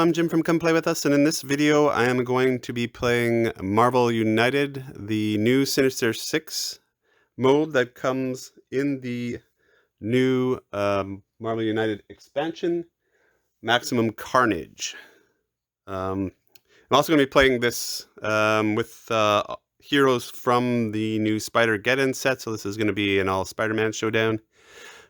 I'm Jim from Come Play With Us, and in this video I am going to be playing Marvel United, the new Sinister Six mode that comes in the new Marvel United expansion, Maximum Carnage. I'm also going to be playing this with heroes from the new Spider Get-In set, so this is going to be an all Spider-Man showdown.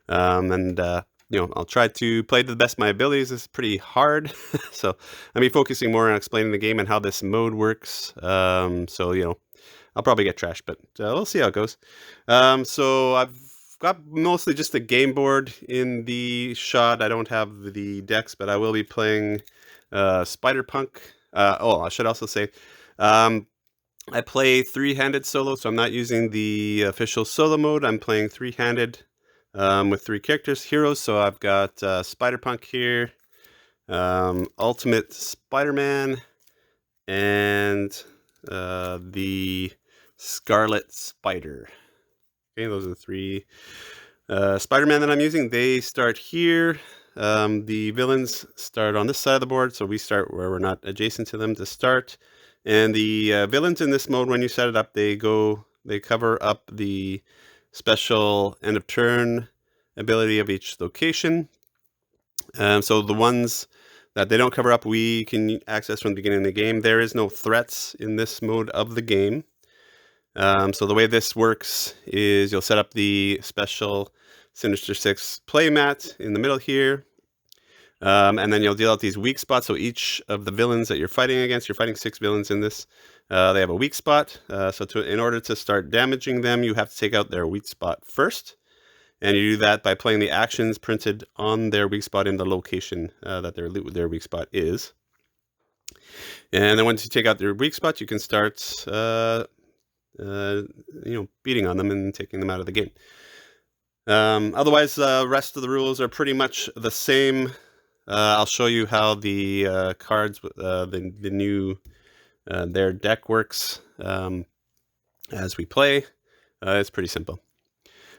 I'll try to play to the best of my abilities. It's pretty hard, so I'll be focusing more on explaining the game and how this mode works. I'll probably get trashed, but we'll see how it goes. So I've got mostly just a game board in the shot. I don't have the decks, but I will be playing Spider-Punk. I should also say, I play three-handed solo, so I'm not using the official solo mode. I'm playing three-handed. With three characters, heroes. So I've got Spider-Punk here, Ultimate Spider-Man, and the Scarlet Spider. Okay, those are the three Spider-Man that I'm using. They start here. The villains start on this side of the board, so we start where we're not adjacent to them to start. And the villains in this mode, when you set it up, they cover up the special end of turn ability of each location. So the ones that they don't cover up, we can access from the beginning of the game. There is no threats in this mode of the game. So the way this works is you'll set up the special Sinister Six playmat in the middle here. And then you'll deal out these weak spots. So each of the villains that you're fighting against, you're fighting 6 villains in this, they have a weak spot. In order to start damaging them, you have to take out their weak spot first. And you do that by playing the actions printed on their weak spot in the location that their weak spot is. And then once you take out their weak spot, you can start beating on them and taking them out of the game. Otherwise, the rest of the rules are pretty much the same. I'll show you how the cards, the new their deck works as we play. It's pretty simple.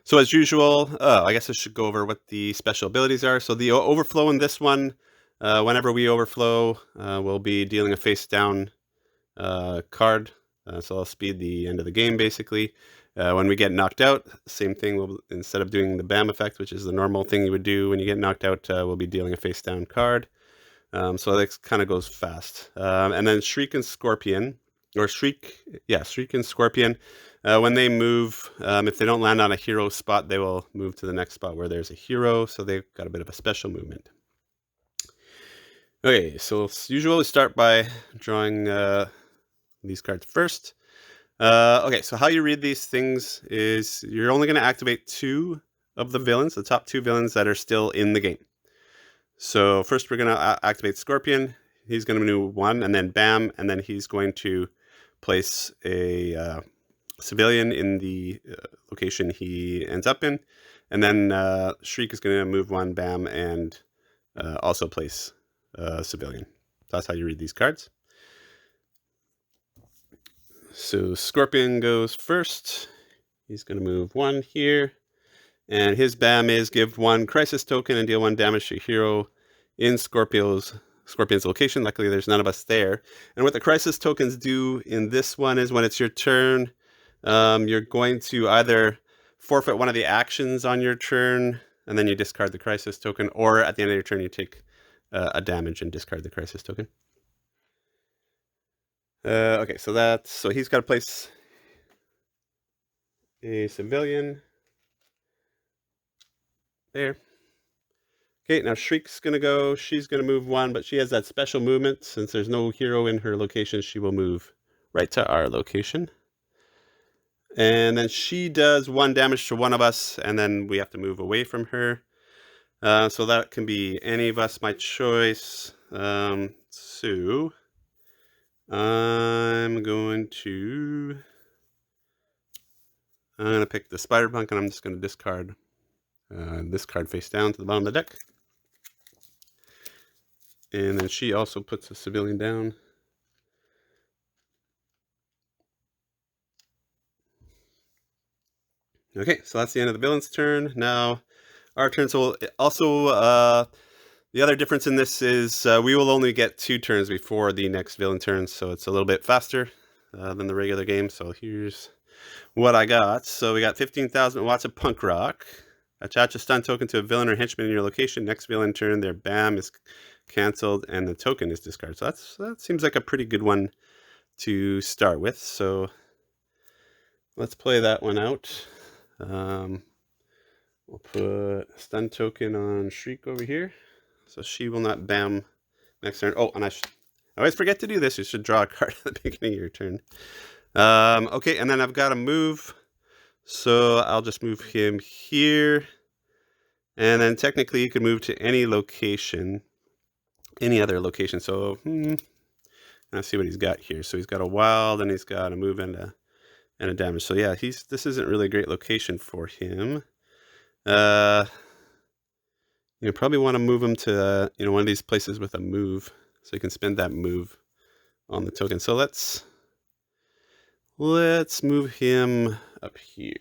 So as usual, I guess I should go over what the special abilities are. So the overflow in this one, whenever we overflow, we'll be dealing a face down card. So I'll speed the end of the game basically. When we get knocked out, same thing. Instead of doing the BAM effect, which is the normal thing you would do when you get knocked out, we'll be dealing a face down card. So that kind of goes fast. And then Shriek and Scorpion, when they move, if they don't land on a hero spot, they will move to the next spot where there's a hero. So they've got a bit of a special movement. Okay, so as usual, we start by drawing these cards first. Okay, so how you read these things is you're only going to activate 2 of the villains, the top 2 villains that are still in the game. So first we're going to activate Scorpion. He's going to move 1, and then BAM, and then he's going to place a civilian in the location he ends up in. And then Shriek is going to move 1, BAM, and also place a civilian. That's how you read these cards. So Scorpion goes first. He's going to move 1 here. And his BAM is give 1 crisis token and deal 1 damage to a hero in Scorpion's location. Luckily, there's none of us there. And what the crisis tokens do in this one is when it's your turn, you're going to either forfeit one of the actions on your turn, and then you discard the crisis token, or at the end of your turn, you take a damage and discard the crisis token. Okay, so he's got to place a civilian there. Okay, now Shriek's going to go. She's going to move 1, but she has that special movement. Since there's no hero in her location, she will move right to our location. And then she does 1 damage to one of us, and then we have to move away from her. So that can be any of us, my choice. So I'm going to pick the Spider-Punk, and I'm just going to discard this card face down to the bottom of the deck. And then she also puts a civilian down. Okay, so that's the end of the villain's turn. Now our turn. So also The other difference in this is we will only get 2 turns before the next villain turn, so it's a little bit faster than the regular game. So here's what I got. So we got 15,000 watts of punk rock. Attach a stun token to a villain or henchman in your location. Next villain turn, their BAM is canceled and the token is discarded. So that seems like a pretty good one to start with. So let's play that one out. We'll put a stun token on Shriek over here. So she will not BAM next turn. Oh, and I always forget to do this. You should draw a card at the beginning of your turn. Okay, and then I've got to move. So I'll just move him here. And then technically you can move to any location, any other location. So let's see what he's got here. So he's got a wild and he's got a move and a damage. So yeah, this isn't really a great location for him. You probably want to move him to one of these places with a move, so you can spend that move on the token. So let's move him up here.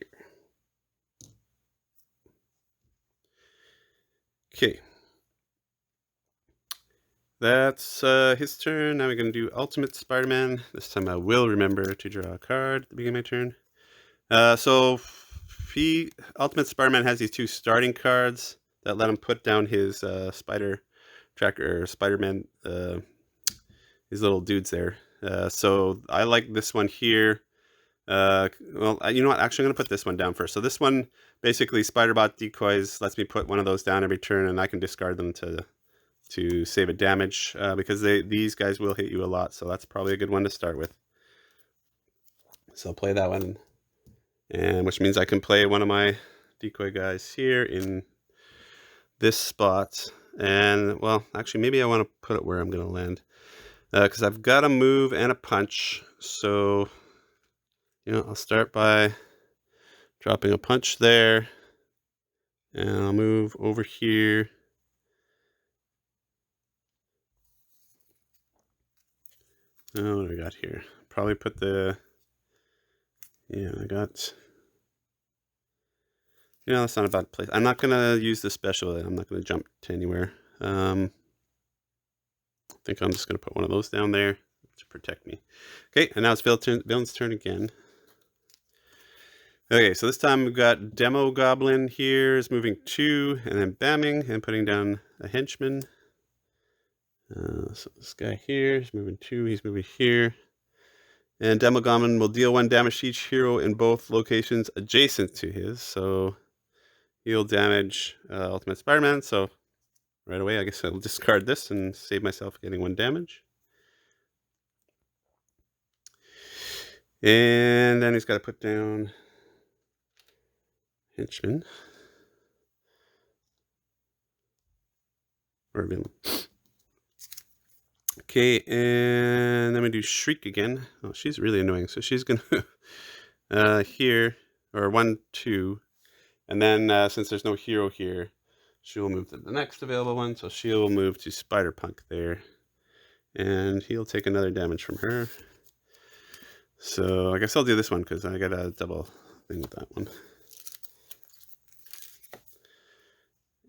Okay, that's his turn. Now we're going to do Ultimate Spider-Man. This time I will remember to draw a card at the beginning of my turn. So Ultimate Spider-Man has these 2 starting cards that let him put down his Spider Tracker, or Spider-Man, these little dudes there. So I like this one here. Well, you know what? Actually, I'm going to put this one down first. So this one, basically, Spider-Bot decoys lets me put one of those down every turn, and I can discard them to save a damage, because these guys will hit you a lot. So that's probably a good one to start with. So I'll play that one, and which means I can play one of my decoy guys here in this spot. And, well, actually, maybe I want to put it where I'm going to land, because I've got a move and a punch. So I'll start by dropping a punch there, and I'll move over here. Oh, what do we got here? Probably put I got, that's not a bad place. I'm not going to use the special. I'm not going to jump to anywhere. I think I'm just going to put one of those down there to protect me. Okay, and now it's villain's turn again. Okay, so this time we've got Demo Goblin here is moving 2 and then bamming and putting down a henchman. So this guy here is moving 2, he's moving here. And Demo Goblin will deal 1 damage to each hero in both locations adjacent to his. So he'll damage Ultimate Spider-Man. So right away, I guess I'll discard this and save myself getting 1 damage. And then he's got to put down henchman. Or villain. Okay, and then we do Shriek again. Oh, she's really annoying. So she's going to here, or 1, 2. And then since there's no hero here, she will move to the next available one. So she'll move to Spider-Punk there. And he'll take another damage from her. So I guess I'll do this one because I got a double thing with that one.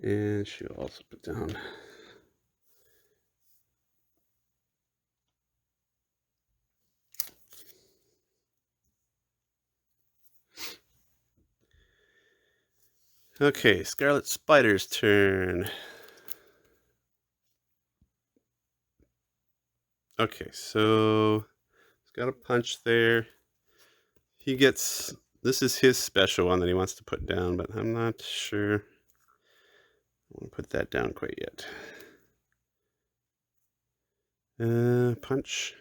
And she'll also put down okay, Scarlet Spider's turn. Okay, so he's got a punch there. He gets, this is his special one that he wants to put down, but I'm not sure I want to put that down quite yet. Punch.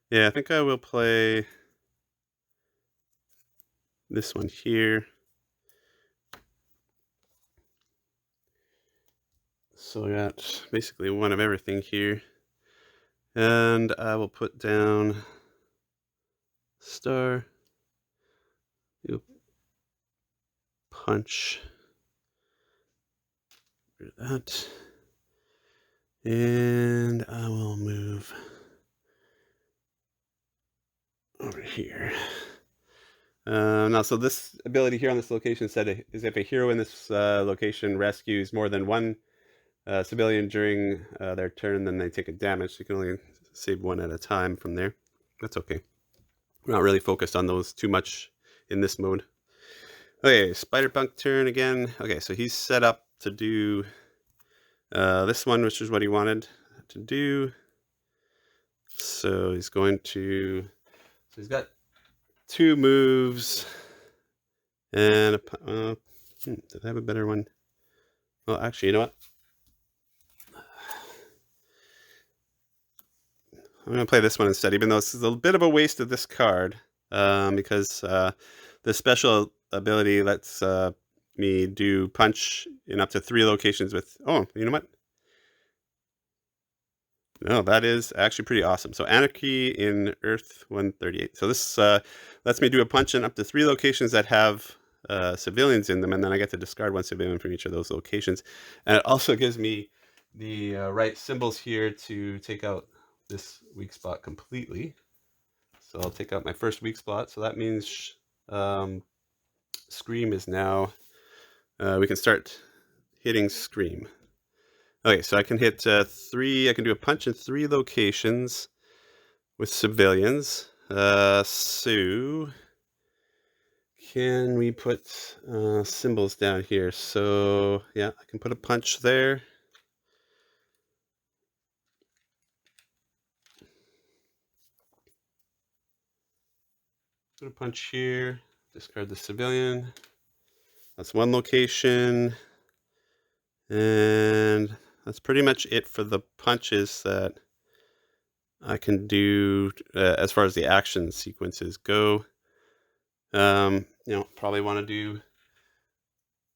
Yeah, I think I will play this one here. So I got basically one of everything here. And I will put down star. Punch. Rid of that. And I will move over here. Now, so this ability here on this location said is if a hero in this location rescues more than one civilian during their turn, then they take a damage. You can only save one at a time from there. That's okay. We're not really focused on those too much in this mode. Okay, Spider-Punk turn again. Okay, so he's set up to do this one, which is what he wanted to do. So he's going to... So he's got 2 moves. And did I have a better one? Well, actually, you know what? I'm going to play this one instead, even though this is a bit of a waste of this card, because the special ability lets me do punch in up to 3 locations with... Oh, you know what? No, that is actually pretty awesome. So Anarchy in Earth 138. So this lets me do a punch in up to 3 locations that have civilians in them, and then I get to discard 1 civilian from each of those locations. And it also gives me the right symbols here to take out this weak spot completely. So I'll take out my first weak spot. So that means Scream is now... we can start hitting Scream. Okay, so I can hit 3, I can do a punch in 3 locations with civilians. So can we put symbols down here? So yeah, I can put a punch there. Put a punch here, discard the civilian. That's 1 location. And that's pretty much it for the punches that I can do as far as the action sequences go. You know, probably want to do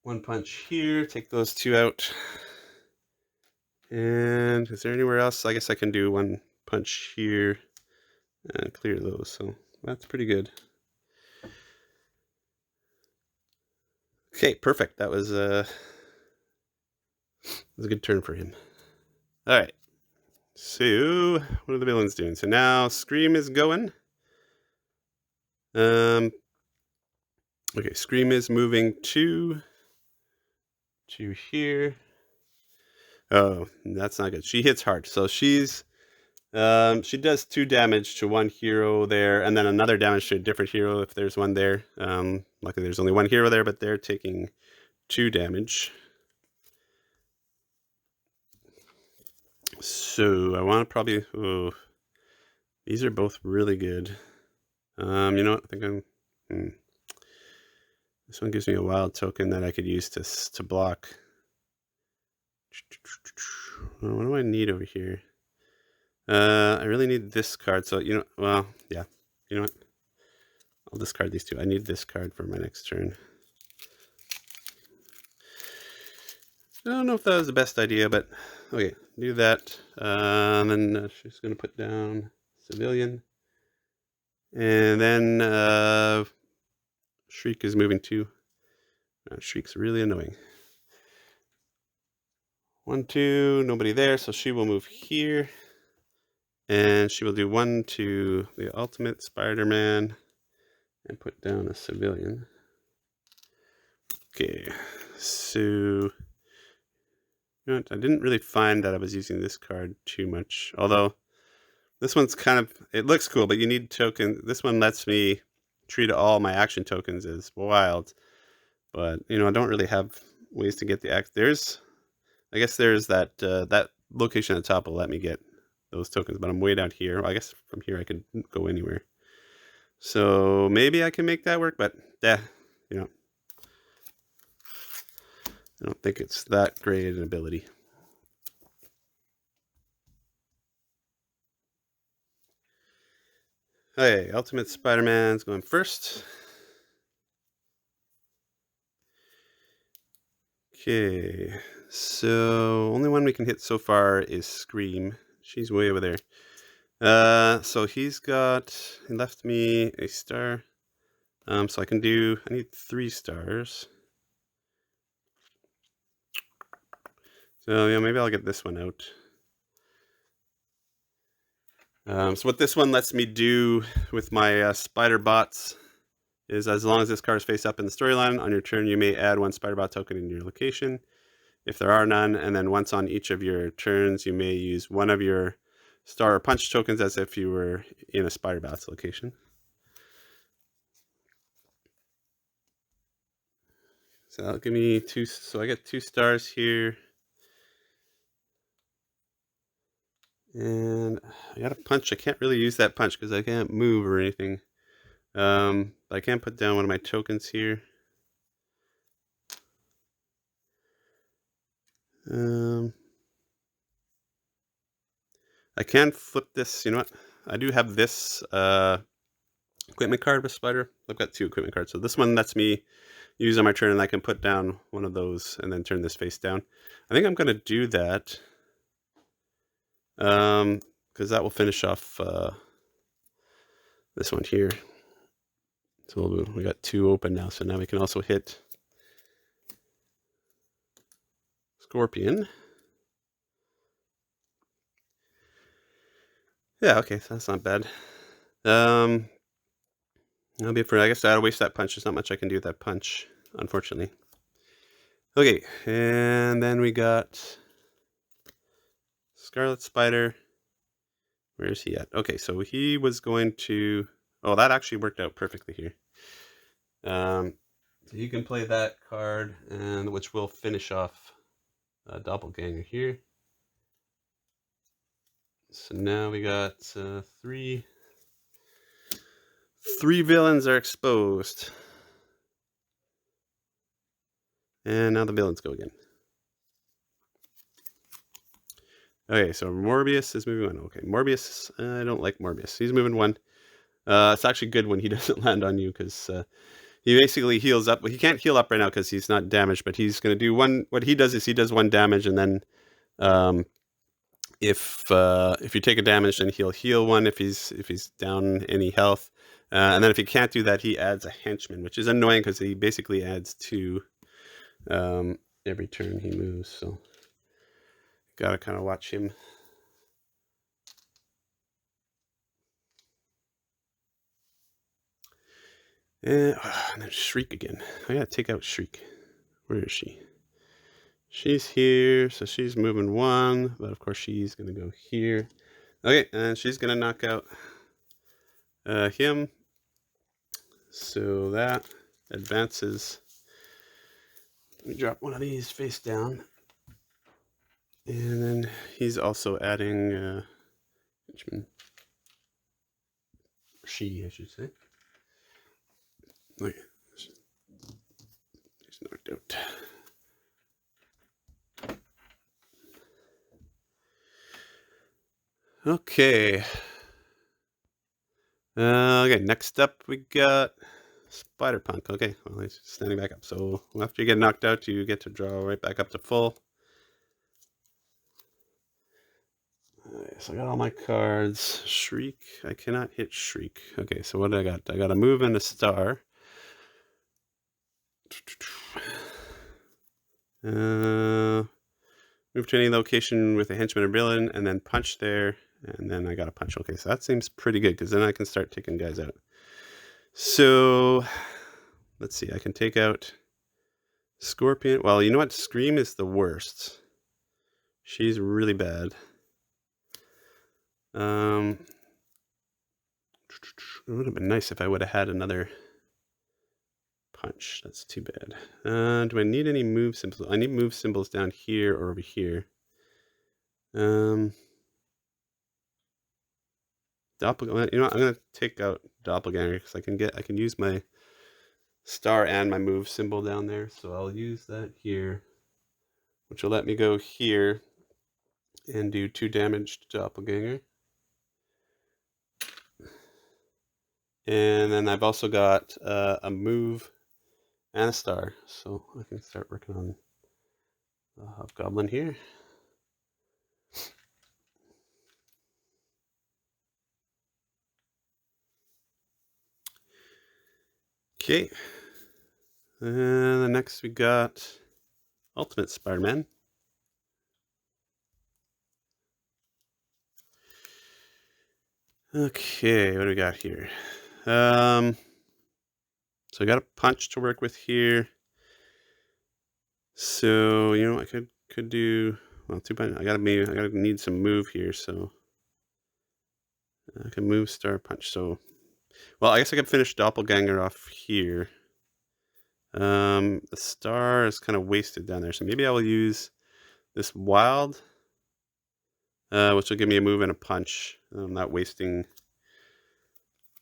1 punch here, take those 2 out. And is there anywhere else? I guess I can do 1 punch here and clear those. So that's pretty good. Okay, perfect. That was a good turn for him. All right. So what are the villains doing? So now Scream is going. Okay, Scream is moving to here. Oh, that's not good. She hits hard. So she's she does 2 damage to 1 hero there, and then another damage to a different hero if there's one there. Luckily there's only 1 hero there, but they're taking 2 damage. So I want to probably... Oh, these are both really good. You know what? I think I'm... This one gives me a wild token that I could use to block. What do I need over here? I really need this card. So, you know, well, yeah. You know what? I'll discard these 2. I need this card for my next turn. I don't know if that was the best idea, but okay, do that. Then she's going to put down civilian. And then Shriek is moving too. Shriek's really annoying. 1, 2, nobody there, so she will move here. And she will do 1 to the Ultimate Spider-Man and put down a civilian. Okay, so you know what? I didn't really find that I was using this card too much, although this one's kind of, it looks cool, but you need tokens. This one lets me treat all my action tokens as wild, but you know, I don't really have ways to get the act. I guess there's that that location at the top will let me get those tokens, but I'm way down here. Well, I guess from here I could go anywhere. So maybe I can make that work, but you know, I don't think it's that great an ability. Okay, Ultimate Spider-Man's going first. Okay, so only one we can hit so far is Scream. She's way over there. So he left me a star. So I need 3 stars. So yeah, maybe I'll get this one out. So what this one lets me do with my spider bots is as long as this card is face up in the storyline, on your turn you may add one spider bot token in your location if there are none, and then once on each of your turns you may use one of your star or punch tokens as if you were in a spider bot's location. So that'll give me 2, so I get 2 stars here. And I got a punch. I can't really use that punch because I can't move or anything. But I can put down one of my tokens here. I can flip this. You know what? I do have this equipment card with Spider. I've got 2 equipment cards. So this one lets me use on my turn, and I can put down one of those and then turn this face down. I think I'm going to do that because that will finish off this one here. So we got 2 open now. So now we can also hit Scorpion. Yeah, okay, so that's not bad. That'll be it for, I guess I'll waste that punch. There's not much I can do with that punch, unfortunately. Okay, and then we got Scarlet Spider. Where is he at? Okay, so he was going to... Oh, that actually worked out perfectly here. So you can play that card, and which will finish off Doppelganger here. So now we got 3 villains are exposed. And now the villains go again. Okay, so Morbius is moving 1. Okay, Morbius, I don't like Morbius. He's moving 1. It's actually good when he doesn't land on you because he basically heals up. Well, he can't heal up right now because he's not damaged, but he's going to do 1. What he does is he does 1 damage, and then if you take a damage, then he'll heal 1 if he's down any health. And then if he can't do that, he adds a henchman, which is annoying because he basically adds 2 every turn he moves. So gotta kind of watch him. And then Shriek again. I gotta take out Shriek. Where is she? She's here, so she's moving 1, but of course she's gonna go here. Okay, and she's gonna knock out him. So that advances. Let me drop one of these face down. And then he's also adding henchman. She, I should say. Look, he's knocked out. Okay. Okay, next up we got Spider-Punk. Okay, well, he's standing back up. So after you get knocked out, you get to draw right back up to full. Okay, so I got all my cards. Shriek. I cannot hit Shriek. Okay, so what do I got? I got a move and a star. Move to any location with a henchman or villain, and then punch there, and then I got a punch. Okay, so that seems pretty good, because then I can start taking guys out. So, let's see, I can take out Scorpion. Well, you know what? Scream is the worst. She's really bad. It would have been nice if I would have had another punch. That's too bad. Do I need any move symbols? I need move symbols down here or over here. Doppelganger. You know what? I'm gonna take out Doppelganger because I can use my star and my move symbol down there. So I'll use that here, which will let me go here and do 2 damage to Doppelganger. And then I've also got a move and a star, so I can start working on the Hobgoblin here. Okay. And then next we got Ultimate Spider-Man. Okay, what do we got here? So I got a punch to work with here. So I could do, well, 2 punch. I gotta need some move here. So I can move star punch. So, well, I guess I could finish doppelganger off here. The star is kind of wasted down there, so maybe I will use this wild, which will give me a move and a punch. I'm not wasting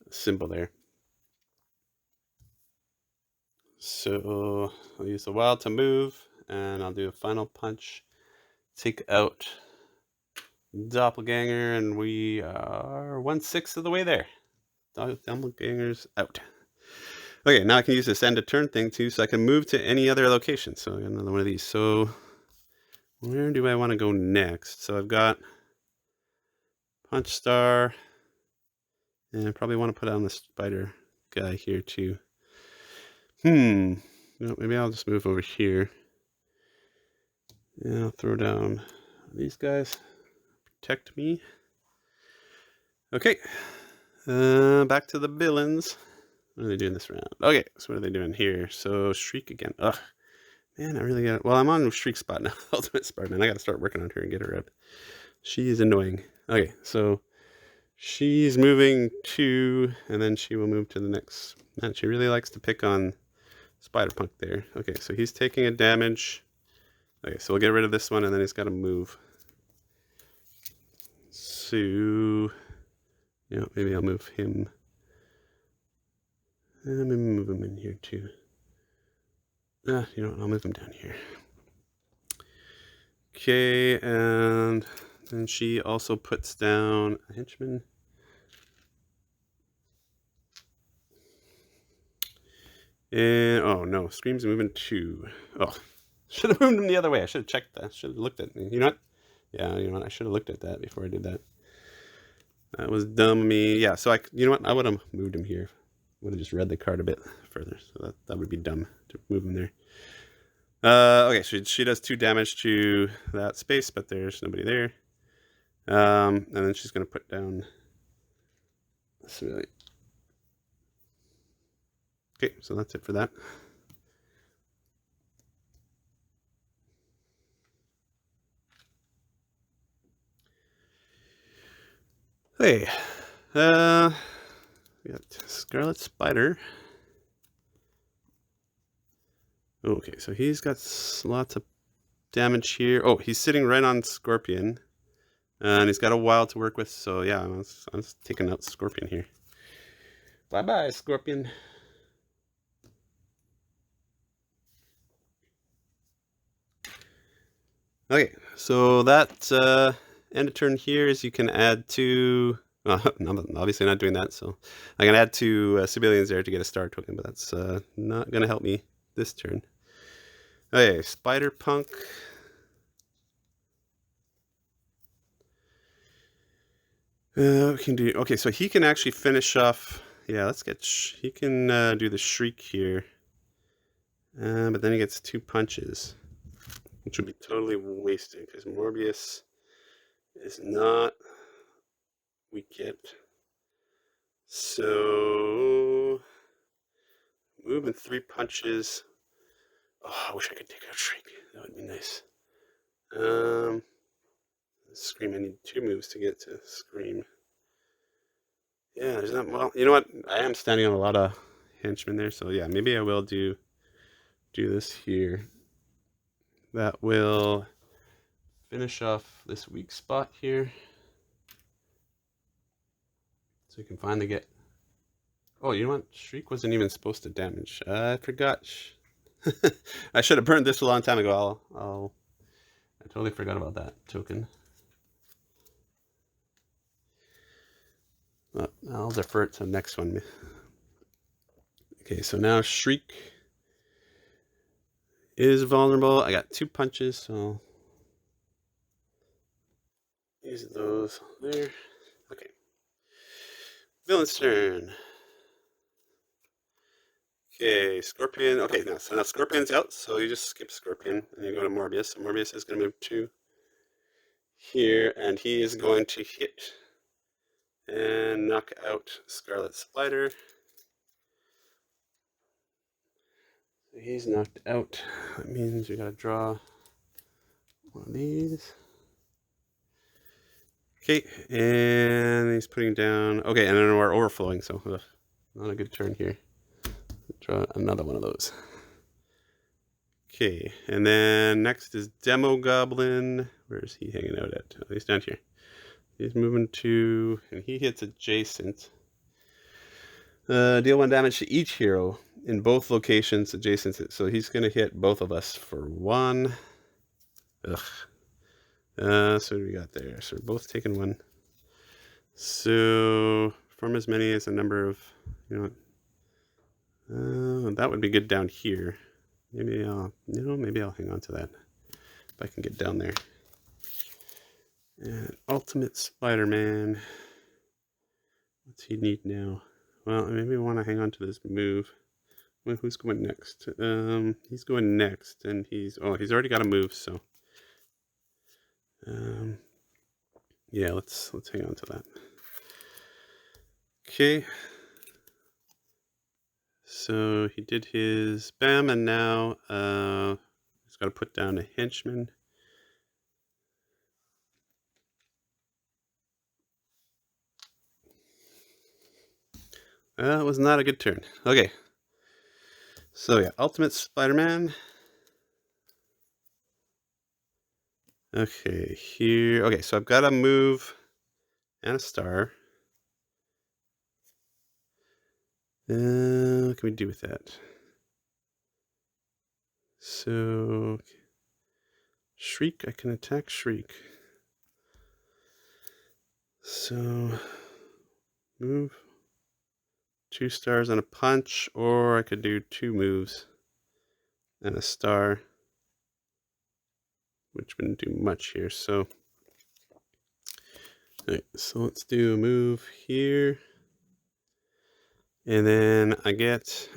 a symbol there. So I'll use the wild to move, and I'll do a final punch. Take out doppelganger, and we are 1/6 of the way there. Doppelganger's out. Okay, now I can use this end of turn thing too, so I can move to any other location. So I got another one of these. So where do I want to go next? So I've got punch star, and I probably want to put on the spider guy here too. Maybe I'll just move over here. And I'll throw down these guys. Protect me. Okay. Back to the villains. What are they doing this round? Okay, so what are they doing here? So Shriek again. Ugh. Man, I really got. Well, I'm on Shriek spot now. Ultimate Spartan. I got to start working on her and get her up. She is annoying. Okay, so she's moving to, and then she will move to the next. Man, she really likes to pick on Spider-Punk there. Okay, so he's taking a damage. Okay, so we'll get rid of this one, and then he's got to move. So, maybe I'll move him. And maybe move him in here too. I'll move him down here. Okay, and then she also puts down a henchman. And, oh no, Scream's moving 2. Oh, should have moved him the other way. I should have checked that. Should have looked at me. You know what? Yeah, I should have looked at that before I did that. That was dumb of me. Yeah, so I would have moved him here. Would have just read the card a bit further. So that would be dumb to move him there. Okay, she does 2 damage to that space, but there's nobody there. And then she's going to put down a civilian. Okay, so that's it for that. Hey, we got Scarlet Spider. Okay, so he's got lots of damage here. Oh, he's sitting right on Scorpion. And he's got a wild to work with, so yeah, I'm taking out Scorpion here. Bye-bye, Scorpion. Okay, so that end of turn here is you can add 2... I'm obviously not doing that, so I can add 2 civilians there to get a star token, but that's not going to help me this turn. Okay, Spider-Punk. We can do... Okay, so he can actually finish off... Yeah, let's get... He can do the Shriek here. But then he gets 2 punches, which would be totally wasted, because Morbius is not weak yet. So... moving 3 punches... Oh, I wish I could take out Shriek. That would be nice. Scream, I need 2 moves to get to Scream. Yeah, there's not... Well, you know what? I am standing on a lot of henchmen there, so yeah, maybe I will do this here. That will finish off this weak spot here. So you can finally get... Oh, you know what? Shriek wasn't even supposed to damage. I forgot. I should have burned this a long time ago. I totally forgot about that token. Well, I'll defer it to the next one. Okay, so now Shriek is vulnerable. I got 2 punches, so use those there. Okay. Villain's turn. Okay, Scorpion. Okay, so now Scorpion's out, so you just skip Scorpion and you go to Morbius. Morbius is going to move to here, and he is going to hit and knock out Scarlet Spider. He's knocked out. That means we gotta draw one of these. Okay, and he's putting down. Okay, and then we're overflowing, so not a good turn here. Draw another one of those. Okay, and then next is Demo Goblin. Where is he hanging out at? Oh, he's down here. He's moving to, and he hits adjacent. Deal 1 damage to each hero in both locations adjacent. So he's going to hit both of us for 1. Ugh. So what do we got there? So we're both taking 1. So form as many as a number of, that would be good down here. Maybe I'll hang on to that if I can get down there. And Ultimate Spider-Man. What's he need now? Well, maybe I want to hang on to this move. Well, who's going next? He's going next, and he's already got a move, so yeah, let's hang on to that. Okay. So he did his bam, and now he's got to put down a henchman. That was not a good turn. Okay. So yeah, Ultimate Spider-Man. Okay, here. Okay, so I've got a move and a star. What can we do with that? So Shriek, I can attack Shriek. So move 2 stars and a punch, or I could do 2 moves and a star, which wouldn't do much here. So, right, so let's do a move here, and then I get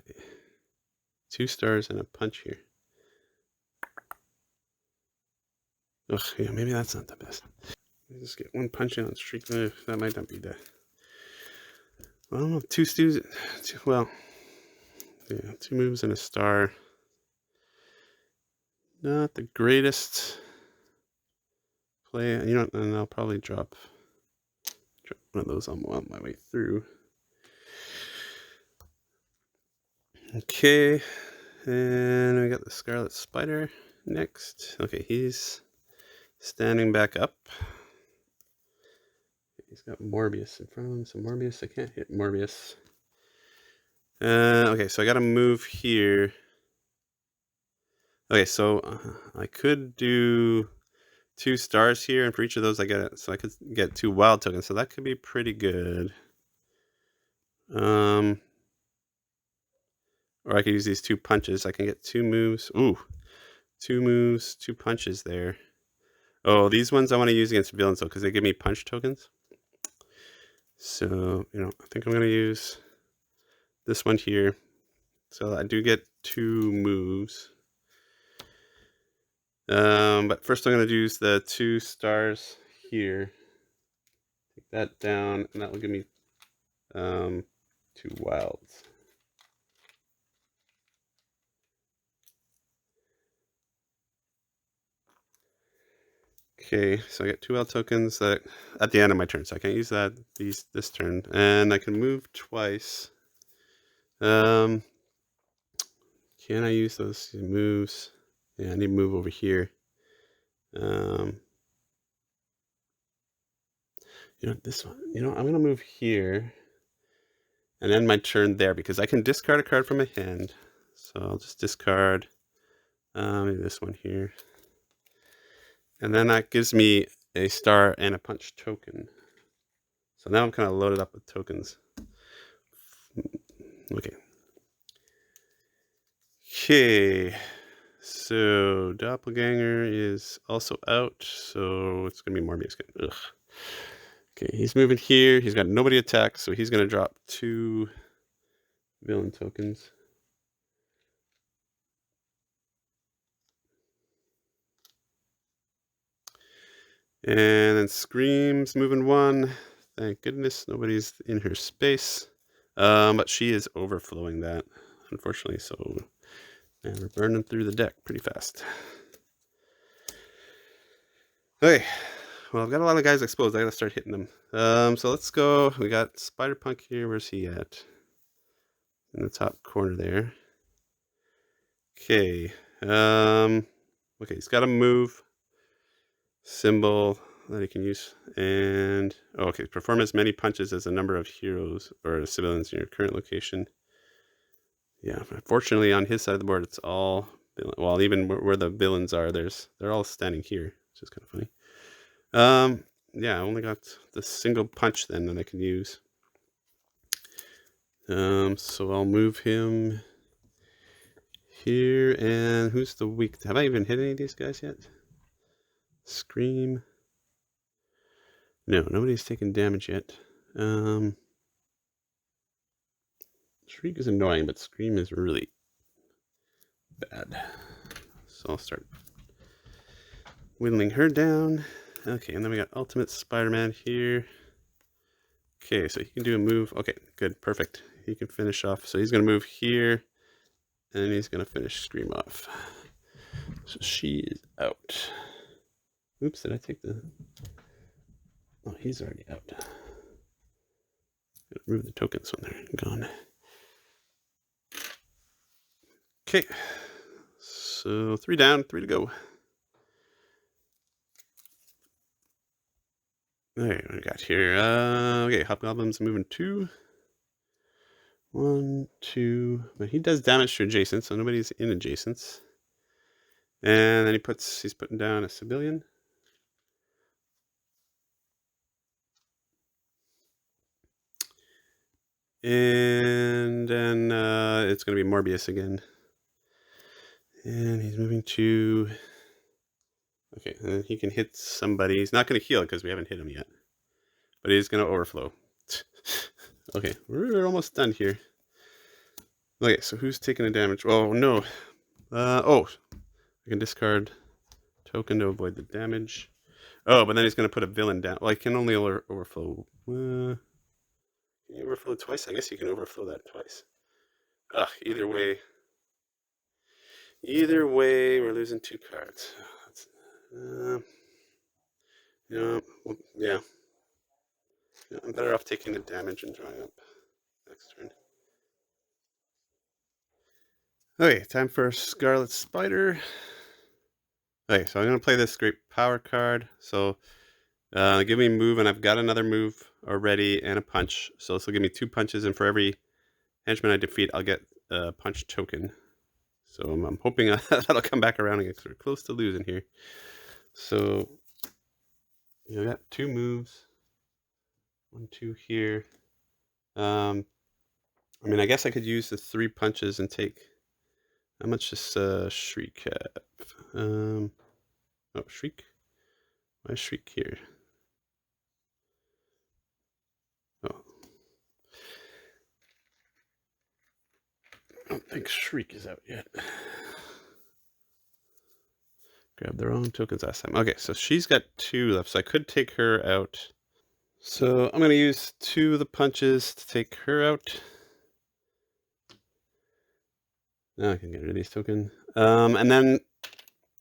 2 stars and a punch here. Ugh, yeah, maybe that's not the best. I just get 1 punch in on Streak. That might not be the. Well, 2 stews. Well, yeah, 2 moves and a star. Not the greatest play. And I'll probably drop one of those on my way through. Okay, and we got the Scarlet Spider next. Okay, he's standing back up. He's got Morbius in front of him, so Morbius, I can't hit Morbius. Okay, so I got to move here. Okay, so I could do 2 stars here, and for each of those I could get 2 wild tokens, so that could be pretty good. Or I could use these 2 punches. I can get 2 moves. Ooh, 2 moves, 2 punches there. Oh, these ones I want to use against villains though, because they give me punch tokens. So, I think I'm going to use this one here. So I do get 2 moves. But first I'm going to use the 2 stars here. Take that down, and that will give me 2 wilds. Okay, so I get 2 wild tokens at the end of my turn, so I can't use this turn, and I can move twice. Can I use those moves? Yeah, I need to move over here. This one. I'm gonna move here and end my turn there because I can discard a card from my hand. So I'll just discard maybe this one here. And then that gives me a star and a punch token. So now I'm kind of loaded up with tokens. Okay. So Doppelganger is also out. So it's going to be Morbius. Ugh. Okay, he's moving here. He's got nobody attack, so he's going to drop 2 villain tokens. And then Scream's moving 1. Thank goodness nobody's in her space. But she is overflowing that, unfortunately, so And we're burning through the deck pretty fast. Okay. Well, I've got a lot of guys exposed. I gotta start hitting them. So let's go. We got Spider-Punk here. Where's he at? In the top corner there. Okay. Okay, he's got a move symbol that he can use. And okay, perform as many punches as the number of heroes or civilians in your current location. Yeah, unfortunately on his side of the board it's all well, even where the villains are, they're all standing here, which is kind of funny. Yeah, I only got the single punch then that I can use. So I'll move him here. And who's the weak? Have I even hit any of these guys yet? Scream. No, nobody's taken damage yet. Shriek is annoying, but Scream is really bad. So I'll start whittling her down. Okay, and then we got Ultimate Spider-Man here. Okay, so he can do a move. Okay, good, perfect. He can finish off. So he's going to move here, and he's going to finish Scream off. So she is out. Oops, did I take the... Oh, he's already out. Remove the tokens when they're gone. Okay, so 3 down, 3 to go. Alright, what do we got here? Okay, Hobgoblin's moving 2. 1, 2, but he does damage to adjacent, so nobody's in adjacents. And then he's putting down a civilian. And then it's going to be Morbius again. And he's moving to... Okay, and he can hit somebody. He's not going to heal because we haven't hit him yet. But he's going to overflow. Okay, we're almost done here. Okay, so who's taking the damage? Oh, no. Oh, I can discard token to avoid the damage. Oh, but then he's going to put a villain down. Well, I can only overflow. Can you overflow twice? I guess you can overflow that twice. Ugh, either way, we're losing 2 cards. Yeah, well, yeah. I'm better off taking the damage and drawing up next turn. Okay, time for Scarlet Spider. Okay, so I'm going to play this great power card. So give me a move, and I've got another move already and a punch. So this will give me 2 punches, and for every henchman I defeat, I'll get a punch token. So I'm hoping that'll come back around and get sort of close to losing here. So I got 2 moves. 1, 2 here. I mean, I guess I could use the 3 punches and take... How much does Shriek have? Oh, Shriek? Why is Shriek here? Oh. I don't think Shriek is out yet. Grab their own tokens last time. Okay, so she's got 2 left, so I could take her out. So I'm going to use 2 of the punches to take her out. Now I can get rid of these tokens. And then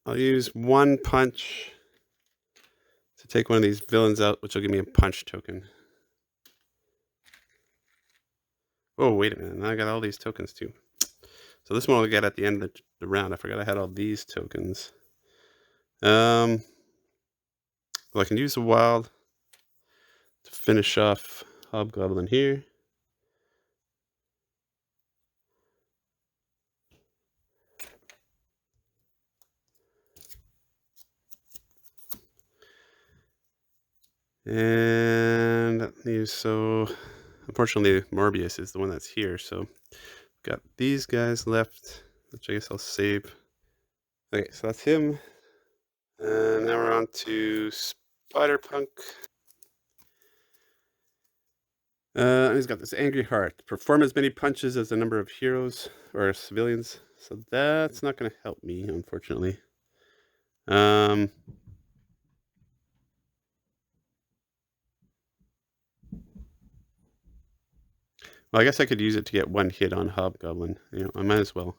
I'll use 1 punch to take one of these villains out, which will give me a punch token. Oh, wait a minute. Now I got all these tokens too. So this one I'll get at the end of the round. I forgot I had all these tokens. Well, I can use the wild to finish off Hobgoblin here. And so unfortunately Morbius is the one that's here, so got these guys left, which I guess I'll save. Okay, so that's him. And now we're on to Spider-Punk. He's got this angry heart. Perform as many punches as the number of heroes or civilians. So that's not going to help me, unfortunately. Well, I guess I could use it to get 1 hit on Hobgoblin. You know, I might as well.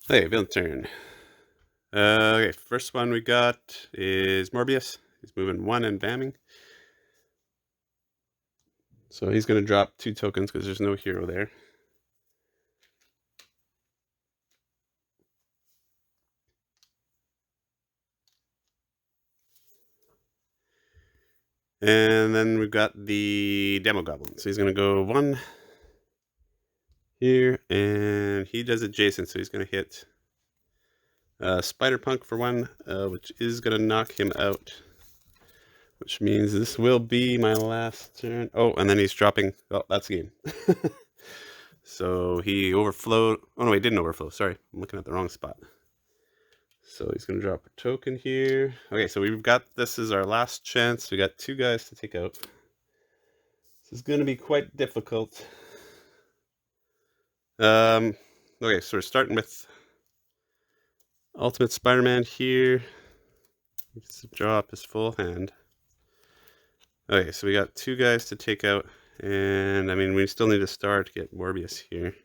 Hey, villain turn. Okay, first one we got is Morbius. He's moving 1 and bamming. So he's going to drop 2 tokens because there's no hero there. And then we've got the Demo Goblin. So he's going to go 1 here, and he does adjacent, so he's going to hit Spider Punk for 1, which is going to knock him out. Which means this will be my last turn. Oh, and then he's dropping. Oh, that's the game. So he overflowed. Oh, no, he didn't overflow. Sorry. I'm looking at the wrong spot. So he's going to drop a token here. Okay, so we've got this is our last chance. We got 2 guys to take out. This is going to be quite difficult. Okay, so we're starting with Ultimate Spider-Man here. He gets to draw up his full hand. Okay, so we got 2 guys to take out. And, I mean, we still need a star to get Morbius here.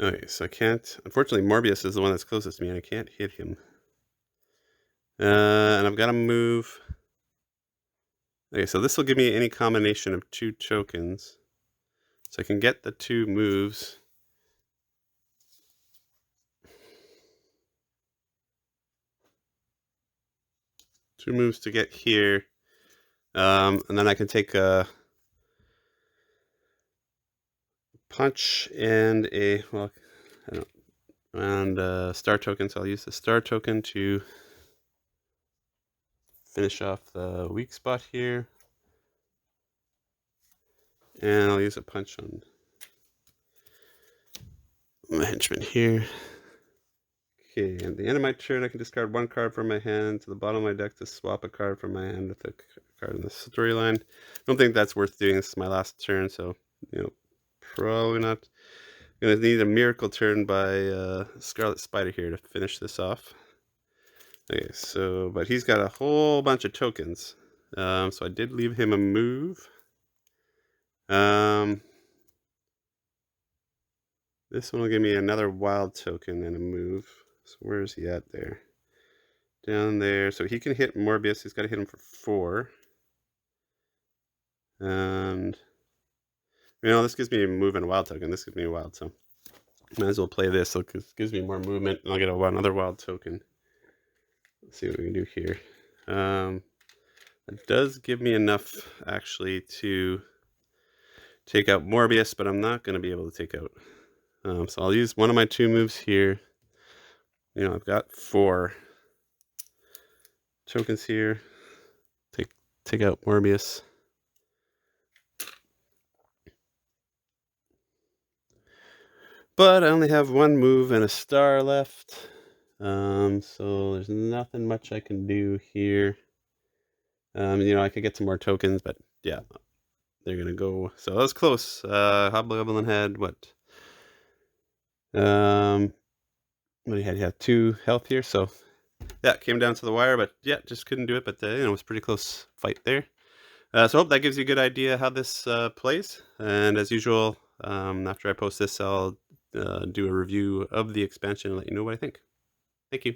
Okay, so I can't... Unfortunately, Morbius is the one that's closest to me, and I can't hit him. And I've got to move... Okay, so this will give me any combination of 2 tokens. So I can get the 2 moves. Two moves to get here. And then I can take a punch and a... Well, I don't... And a star token, so I'll use the star token to finish off the weak spot here. And I'll use a punch on my henchman here. Okay, at the end of my turn, I can discard 1 card from my hand to the bottom of my deck to swap a card from my hand with a card in the storyline. I don't think that's worth doing. This is my last turn, so, probably not. Gonna need a miracle turn by Scarlet Spider here to finish this off. Okay, so, but he's got a whole bunch of tokens. So I did leave him a move. This one will give me another wild token and a move. So where is he at there? Down there. So he can hit Morbius. He's got to hit him for 4. And, this gives me a move and a wild token. This gives me a wild, so might as well play this. So it gives me more movement, and I'll get another wild token. Let's see what we can do here. It does give me enough, actually, to take out Morbius, but I'm not going to be able to take out. So I'll use one of my 2 moves here. I've got 4 tokens here. Take out Morbius. But I only have 1 move and a star left. So there's nothing much I can do here. I could get some more tokens, but yeah, they're gonna go. So that was close. Hobgoblin had what? What do you had? You had 2 health here, so yeah, came down to the wire, but yeah, just couldn't do it. But it was a pretty close fight there. So I hope that gives you a good idea how this plays. And as usual, after I post this, I'll do a review of the expansion and let you know what I think. Thank you.